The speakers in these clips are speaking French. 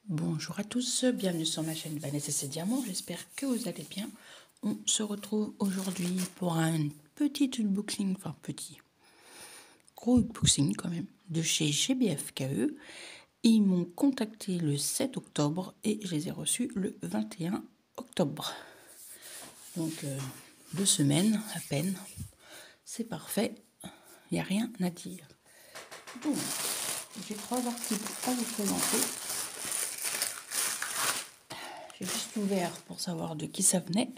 Bonjour à tous, bienvenue sur ma chaîne Vanessa et Diamants, j'espère que vous allez bien. On se retrouve aujourd'hui pour un petit unboxing, enfin petit, gros unboxing quand même, de chez GBFKE. Ils m'ont contacté le 7 octobre et je les ai reçus le 21 octobre. Donc 2 semaines à peine, c'est parfait, il n'y a rien à dire. Donc, j'ai 3 articles à vous présenter. J'ai juste ouvert pour savoir de qui ça venait.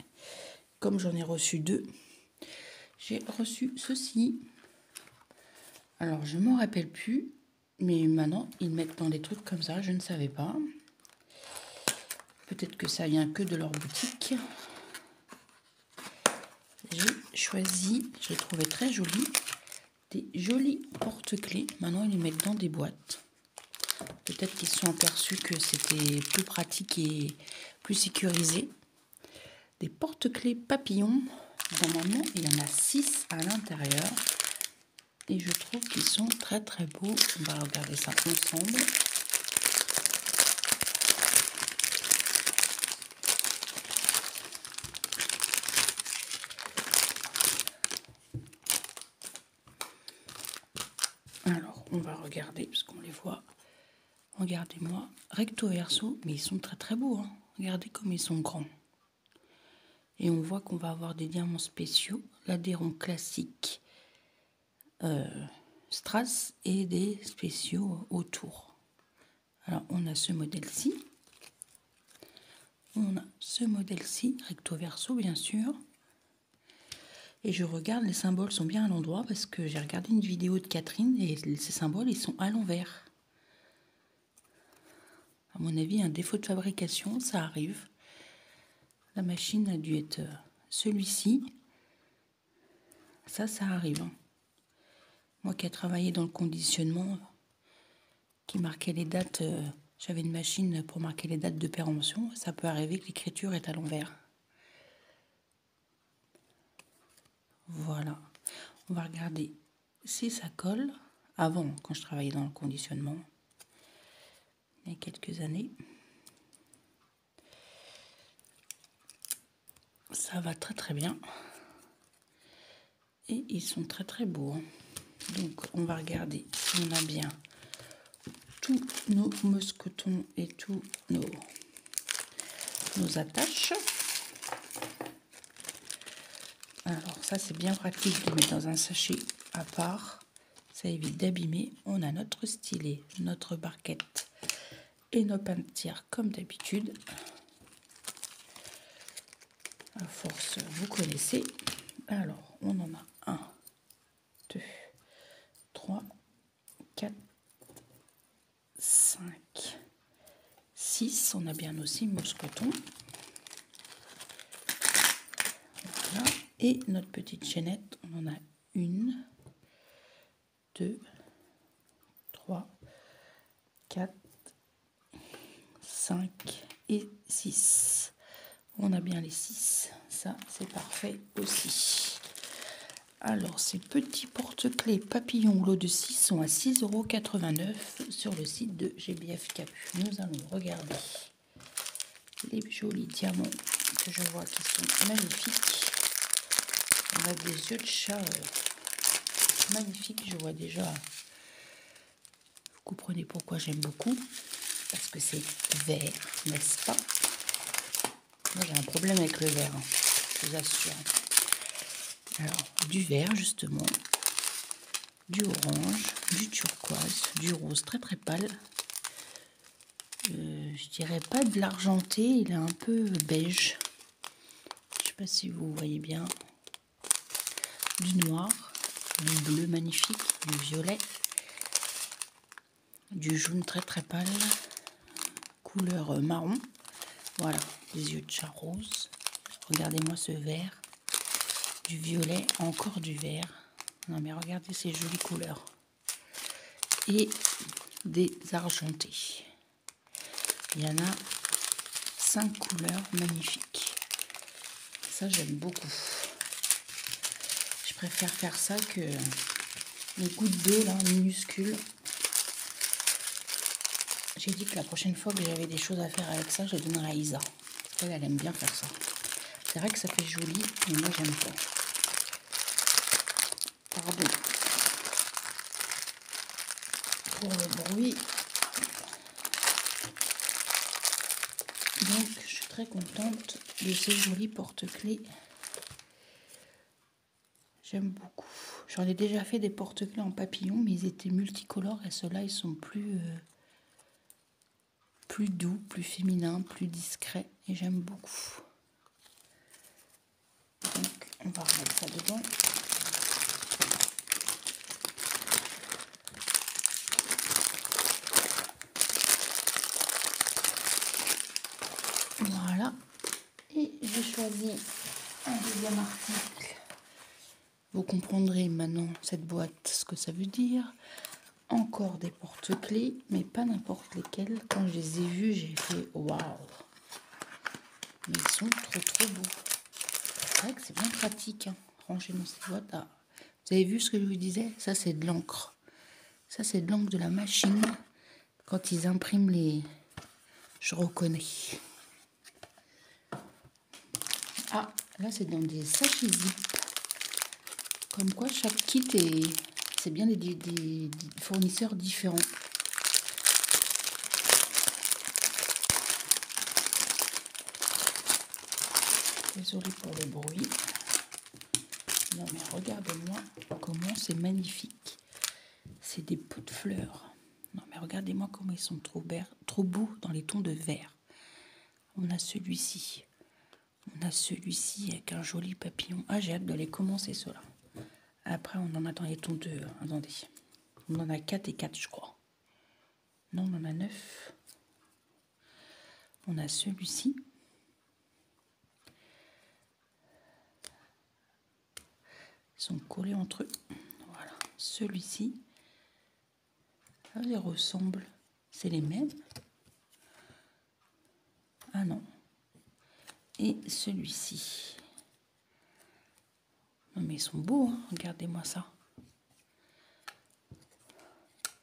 Comme j'en ai reçu 2, j'ai reçu ceci. Alors, je m'en rappelle plus, mais maintenant, ils mettent dans des trucs comme ça, je ne savais pas. Peut-être que ça vient que de leur boutique. J'ai choisi, je l'ai trouvé très joli, des jolis porte-clés. Maintenant, ils les mettent dans des boîtes. Peut-être qu'ils se sont aperçus que c'était plus pratique et plus sécurisé. Des porte-clés papillons. Normalement, il y en a 6 à l'intérieur. Et je trouve qu'ils sont très très beaux. On va regarder ça ensemble. Alors, on va regarder, parce qu'on les voit. Regardez-moi, recto verso, mais ils sont très très beaux. Hein. Regardez comme ils sont grands. Et on voit qu'on va avoir des diamants spéciaux, l'adhéron classique strass et des spéciaux autour. Alors, on a ce modèle-ci. On a ce modèle-ci, recto verso, bien sûr. Et je regarde, les symboles sont bien à l'endroit parce que j'ai regardé une vidéo de Catherine et ces symboles, ils sont à l'envers. À mon avis, un défaut de fabrication, ça arrive. La machine a dû être celui-ci. Ça arrive. Hein. Moi qui ai travaillé dans le conditionnement, qui marquait les dates, j'avais une machine pour marquer les dates de péremption. Ça peut arriver que l'écriture est à l'envers. Voilà. On va regarder si ça colle. Avant, quand je travaillais dans le conditionnement, il y a quelques années. Ça va très très bien. Et ils sont très très beaux. Hein. Donc on va regarder si on a bien tous nos mosquetons et tous nos attaches. Alors ça c'est bien pratique de mettre dans un sachet à part. Ça évite d'abîmer. On a notre stylet, notre barquette et nos peintières comme d'habitude. À force, vous connaissez. Alors, on en a 1, 2, 3, 4, 5, 6. On a bien aussi mosqueton. Voilà. Et notre petite chaînette, on en a 1, 2, 3, 4, 5 et 6. On a bien les 6. Ça, c'est parfait aussi. Alors, ces petits porte-clés papillons lot de 6 sont à 6,89 € sur le site de GBFKE. Nous allons regarder les jolis diamants que je vois qui sont magnifiques. On a des yeux de chat magnifiques. Je vois déjà. Vous comprenez pourquoi j'aime beaucoup. Parce que c'est vert, n'est-ce pas? Moi, j'ai un problème avec le vert, hein, je vous assure. Alors, du vert, justement, du orange, du turquoise, du rose très très pâle. Je dirais pas de l'argenté, il est un peu beige. Je sais pas si vous voyez bien. Du noir, du bleu magnifique, du violet, du jaune très très pâle, couleur marron. Voilà, les yeux de chat rose. Regardez-moi ce vert, du violet, encore du vert. Non mais regardez ces jolies couleurs. Et des argentés. Il y en a 5 couleurs magnifiques. Ça, j'aime beaucoup. Je préfère faire ça que les gouttes d'eau là, minuscules. J'ai dit que la prochaine fois que j'avais des choses à faire avec ça, je donnerai à Isa. Elle aime bien faire ça. C'est vrai que ça fait joli, mais moi j'aime pas. Pardon pour le bruit. Donc je suis très contente de ces jolis porte-clés. J'aime beaucoup. J'en ai déjà fait des porte-clés en papillon, mais ils étaient multicolores et ceux-là ils sont plus doux, plus féminins, plus discrets et j'aime beaucoup. Donc on va remettre ça dedans. Voilà. Et j'ai choisi un deuxième article. Vous comprendrez maintenant cette boîte, ce que ça veut dire. Encore des porte-clés, mais pas n'importe lesquels. Quand je les ai vus, j'ai fait waouh. Mais ils sont trop beaux. C'est vrai que c'est bien pratique, hein, ranger dans cette boîte. Ah, vous avez vu ce que je vous disais? Ça, c'est de l'encre. Ça, c'est de l'encre de la machine. Quand ils impriment les... Je reconnais. Ah, là, c'est dans des sachets zip. Comme quoi, chaque kit est... C'est bien des fournisseurs différents. Désolée pour le bruit. Non mais regardez-moi comment c'est magnifique. C'est des pots de fleurs. Non mais regardez-moi comment ils sont trop beaux dans les tons de vert. On a celui-ci. On a celui-ci avec un joli papillon. Ah, j'ai hâte de les commencer ceux-là. Après, on en a dans les tons de... Attendez. On en a 4 et 4, je crois. Non, on en a 9. On a celui-ci. Ils sont collés entre eux. Voilà. Celui-ci. Ah, ils ressemblent. C'est les mêmes. Ah non. Et celui-ci. Non mais ils sont beaux, hein. Regardez-moi ça.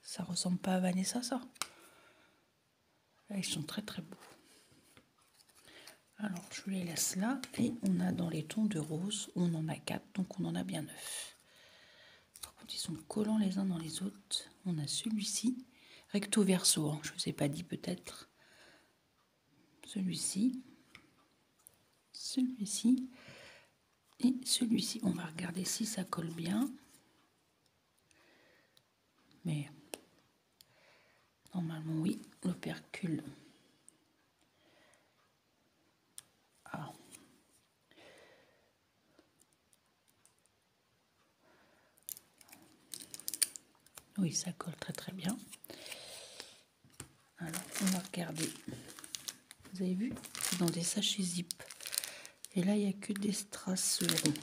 Ça ressemble pas à Vanessa, ça. Là, ils sont très beaux. Alors, je les laisse là. Et on a dans les tons de rose, on en a 4, donc on en a bien 9. Par contre, ils sont collants les uns dans les autres. On a celui-ci, recto verso, hein. Je ne vous ai pas dit peut-être. Celui-ci. Celui-ci. Et celui-ci. On va regarder si ça colle bien. Mais normalement, oui. L'opercule. Ah. Oui, ça colle très bien. Alors, on va regarder. Vous avez vu? C'est dans des sachets zip. Et là, il n'y a que des strass ronds.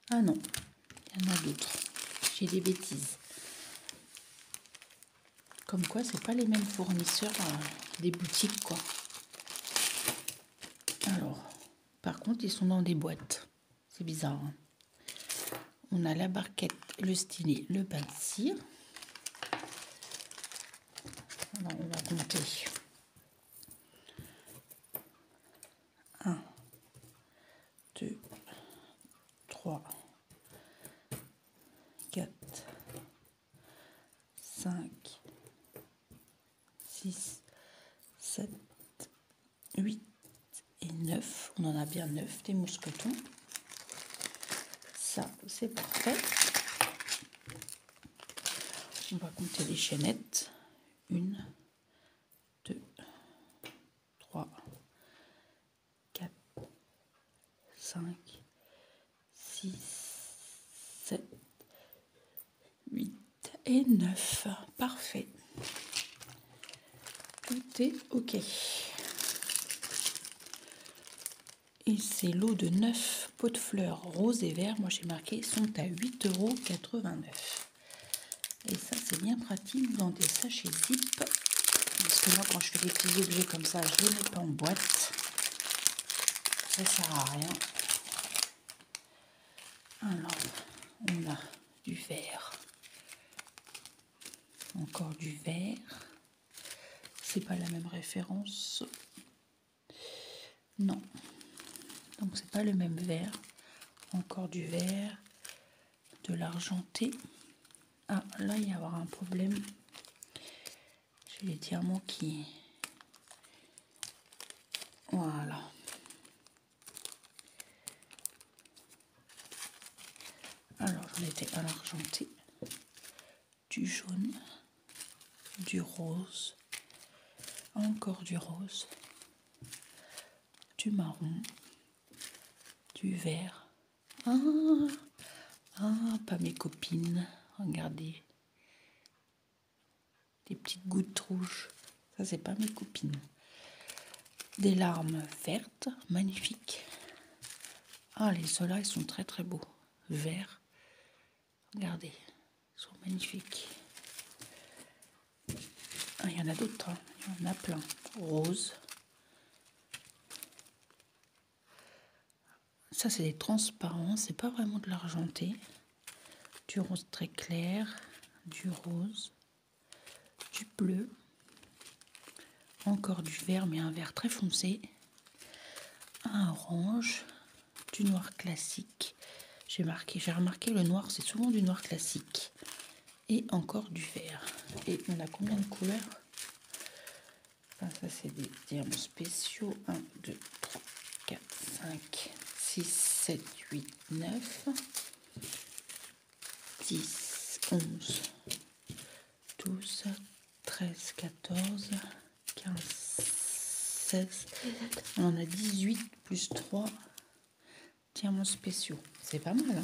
Ah non, il y en a d'autres. J'ai des bêtises. Comme quoi, c'est pas les mêmes fournisseurs des boutiques, quoi. Alors, par contre, ils sont dans des boîtes. C'est bizarre, hein. On a la barquette, le stylet, le bain de cire. Alors, on va compter. 1, 2, 3, 4, 5, 6, 7, 8 et 9. On en a bien 9 des mousquetons. Ça, c'est parfait. On va compter les chaînettes. 1, 2, 3, 4, 5, 6, 7, 8 et 9. Parfait. Tout est OK. Et c'est lot de 9 pots de fleurs rose et vert. Moi, j'ai marqué, sont à 8,89 €. Et ça, c'est bien pratique dans des sachets zip. Parce que moi, quand je fais des petits objets comme ça, je ne les mets pas en boîte. Ça sert à rien. Alors, on a du vert. Encore du vert. c'est pas la même référence. Non. Donc c'est pas le même vert. Encore du vert, de l'argenté. Ah, là il y avoir un problème. J'ai les diamants qui... Voilà. Alors j'en étais à l'argenté, du jaune, du rose, encore du rose, du marron, du vert. Pas mes copines. Regardez. Des petites gouttes rouges. Ça, c'est pas mes copines. Des larmes vertes, magnifiques. Ah, les ceux-là, ils sont très très beaux. Verts. Regardez. Ils sont magnifiques. Ah, il y en a d'autres. Hein. Il y en a plein. Rose. Ça, c'est des transparents. C'est pas vraiment de l'argenté. Du rose très clair. Du rose. Du bleu. Encore du vert, mais un vert très foncé. Un orange. Du noir classique. J'ai remarqué le noir, c'est souvent du noir classique. Et encore du vert. Et on a combien de couleurs? Enfin, ça, c'est des diamants spéciaux. 1, 2, 3, 4, 5, 6, 7, 8, 9, 10, 11, 12, 13, 14, 15, 16. On en a 18 plus 3 diamants spéciaux. C'est pas mal, hein?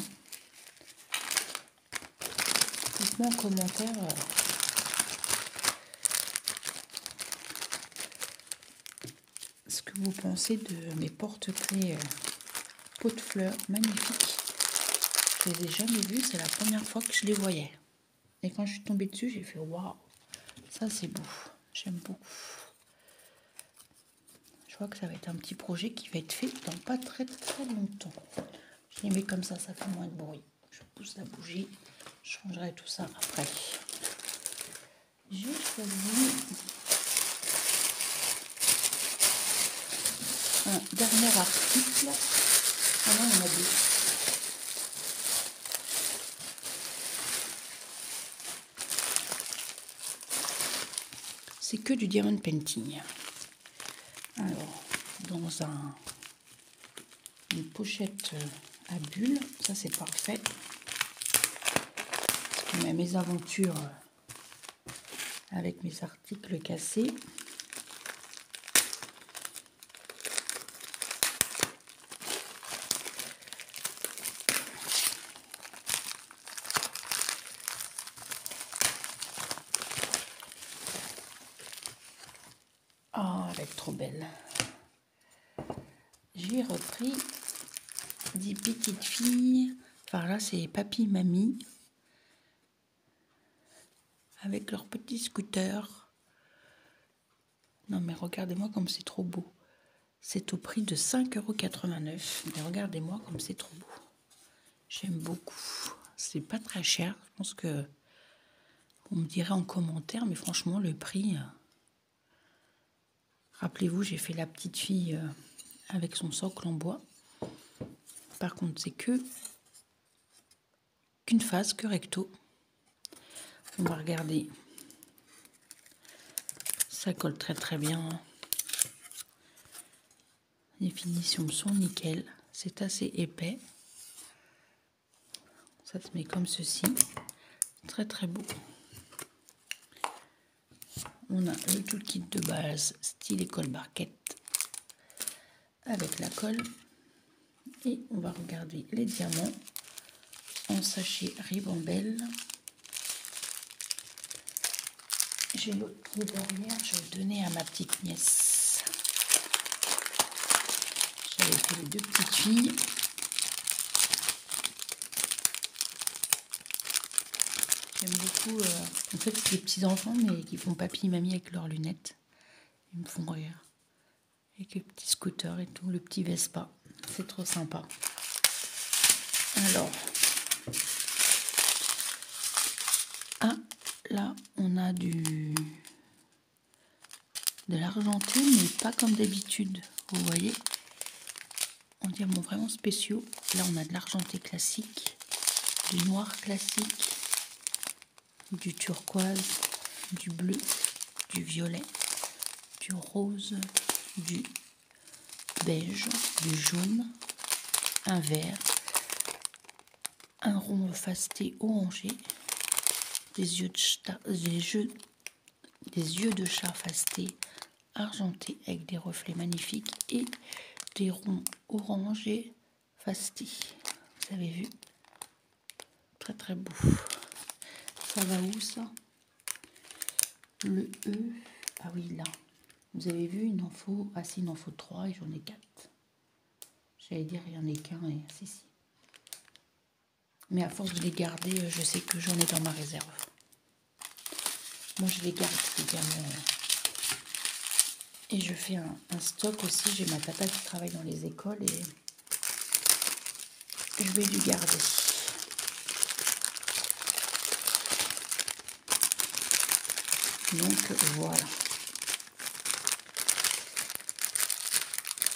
Dites-moi en commentaire ce que vous pensez de mes porte-clés pot de fleurs magnifiques. Je les ai jamais vus, c'est la première fois que je les voyais. Et quand je suis tombée dessus, j'ai fait waouh, ça c'est beau, j'aime beaucoup. Je vois que ça va être un petit projet qui va être fait dans pas très longtemps. Je les mets comme ça fait moins de bruit. Je pousse la bougie, je changerai tout ça après. J'ai choisi un dernier article. Ah non, il y en a deux. C'est que du diamond painting. Alors, dans une pochette à bulles, ça c'est parfait. Parce que mes aventures avec mes articles cassés. Oh, elle est trop belle. J'ai repris 10 petites filles. Enfin là, c'est papy, mamie. Avec leur petit scooter. Non mais regardez-moi comme c'est trop beau. C'est au prix de 5,89 €. Mais regardez-moi comme c'est trop beau. J'aime beaucoup. C'est pas très cher. Je pense que vous me direz en commentaire. Mais franchement, le prix... Rappelez-vous, j'ai fait la petite fille avec son socle en bois. Par contre, c'est qu'une face, que recto. On va regarder. Ça colle très très bien. Les finitions sont nickel. C'est assez épais. Ça se met comme ceci. Très très beau. On a le toolkit de base style école barquette avec la colle. Et on va regarder les diamants en sachet ribambelle. J'ai l'autre qui est derrière. Je vais le donner à ma petite nièce. J'avais fait les deux petites filles. J'aime beaucoup. En fait, c'est des petits enfants, mais qui font papy et mamie avec leurs lunettes. Ils me font rire. Avec le petit scooter et tout, le petit Vespa. C'est trop sympa. Alors. Ah, là, on a du de l'argenté, mais pas comme d'habitude. Vous voyez, on dirait vraiment spéciaux. Là, on a de l'argenté classique, du noir classique, du turquoise, du bleu, du violet, du rose, du beige, du jaune, un vert, un rond fasté orangé, des yeux de chat fastés argentés avec des reflets magnifiques et des ronds orangés fastés. Vous avez vu? Très très beau. Ça va où ça? Le E. Ah oui, là. Vous avez vu, il en faut. Ah si, il en faut 3 et j'en ai 4. J'allais dire, il n'y en a qu'un et si. Mais à force de les garder, je sais que j'en ai dans ma réserve. Moi, je les garde également. Et je fais un stock aussi. J'ai ma tata qui travaille dans les écoles et je vais lui garder. Donc voilà.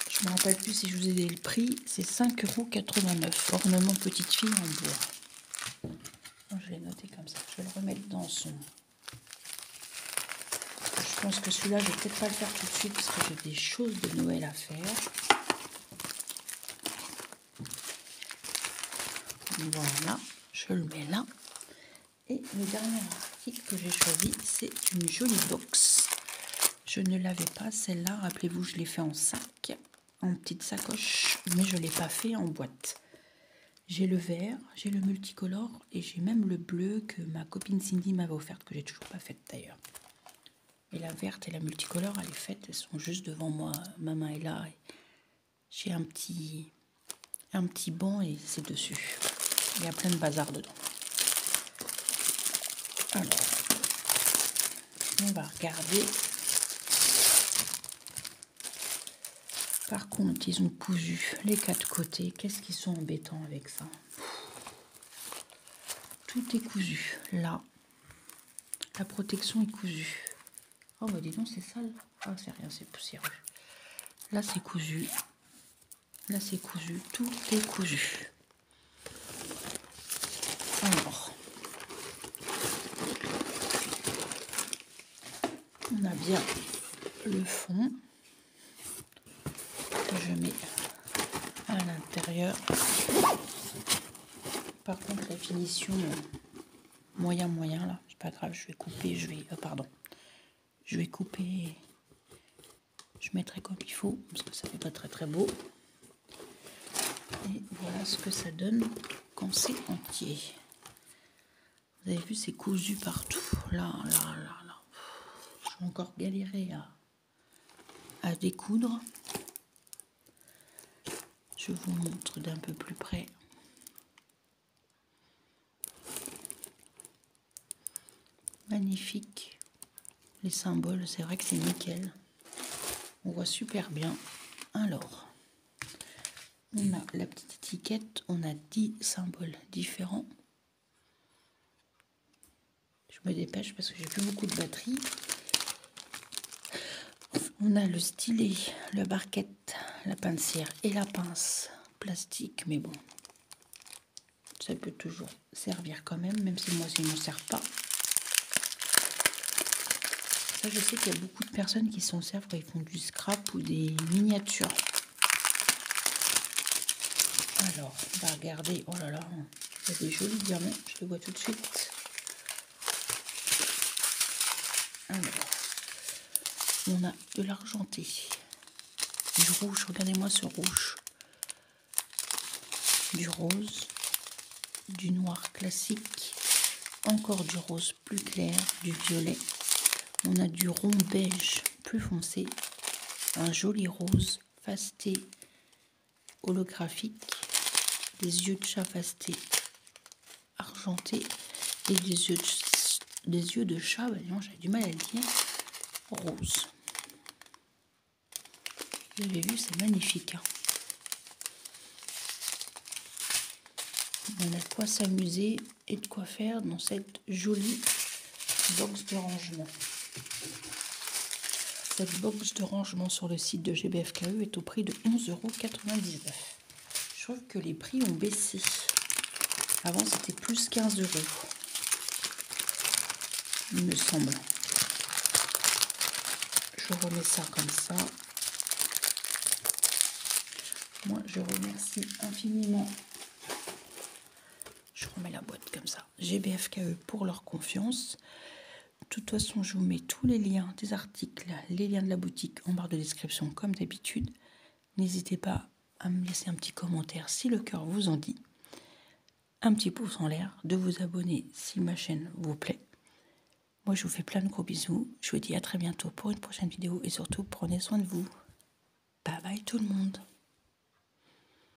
Je me rappelle plus si je vous ai dit le prix. C'est 5,89 €. Ornement petite fille en bois. Je l'ai noté comme ça. Je vais le remettre dans son... Je pense que celui-là, je vais peut-être pas le faire tout de suite parce que j'ai des choses de Noël à faire. Voilà, je le mets là. Et le dernier article que j'ai choisi, c'est une jolie box. Je ne l'avais pas, celle-là. Rappelez-vous, je l'ai fait en sac, en petite sacoche, mais je ne l'ai pas fait en boîte. J'ai le vert, j'ai le multicolore et j'ai même le bleu que ma copine Cindy m'avait offerte, que j'ai toujours pas faite d'ailleurs. Et la verte et la multicolore, elle est faite, elles sont juste devant moi. Ma main est là. J'ai un petit banc et c'est dessus. Il y a plein de bazar dedans. Alors, on va regarder. Par contre, ils ont cousu les 4 côtés. Qu'est-ce qu'ils sont embêtants avec ça? Tout est cousu. Là, la protection est cousue. Oh, bah dis donc, c'est sale. Ah, c'est rien, c'est poussiéreux. Là, c'est cousu. Là, c'est cousu. Tout est cousu. Alors, on a bien le fond que je mets à l'intérieur. Par contre, la finition moyen là, c'est pas grave, je vais couper, je vais couper, je mettrai comme il faut parce que ça fait pas très beau. Et voilà ce que ça donne quand c'est entier. Vous avez vu, c'est cousu partout. Là. Je vais encore galérer à découdre. Je vous montre d'un peu plus près. Magnifique. Les symboles, c'est vrai que c'est nickel. On voit super bien. Alors, on a la petite étiquette. On a 10 symboles différents. Je me dépêche parce que j'ai plus beaucoup de batterie. On a le stylet, le barquette, la pincière et la pince plastique. Mais bon, ça peut toujours servir quand même si moi, ça ne me sert pas. Ça, je sais qu'il y a beaucoup de personnes qui s'en servent quand ils font du scrap ou des miniatures. Alors, on va regarder. Oh là là, il y a des jolis diamants, je les vois tout de suite. Alors, on a de l'argenté, du rouge, regardez-moi ce rouge, du rose, du noir classique, encore du rose plus clair, du violet. On a du rond beige plus foncé, un joli rose fasté holographique, des yeux de chat fasté argenté et des yeux de chat, non, j'ai du mal à le dire, rose. Vous avez vu, c'est magnifique. Hein. On a de quoi s'amuser et de quoi faire dans cette jolie box de rangement. Cette box de rangement sur le site de GBFKE est au prix de 11,99 €. Je trouve que les prix ont baissé. Avant, c'était plus 15 €, il me semble. Je remets ça comme ça. Moi, je remercie infiniment. Je remets la boîte comme ça. GBFKE pour leur confiance. De toute façon, je vous mets tous les liens des articles, les liens de la boutique en barre de description comme d'habitude. N'hésitez pas à me laisser un petit commentaire si le cœur vous en dit. Un petit pouce en l'air, de vous abonner si ma chaîne vous plaît. Moi, je vous fais plein de gros bisous. Je vous dis à très bientôt pour une prochaine vidéo et surtout, prenez soin de vous. Bye bye tout le monde.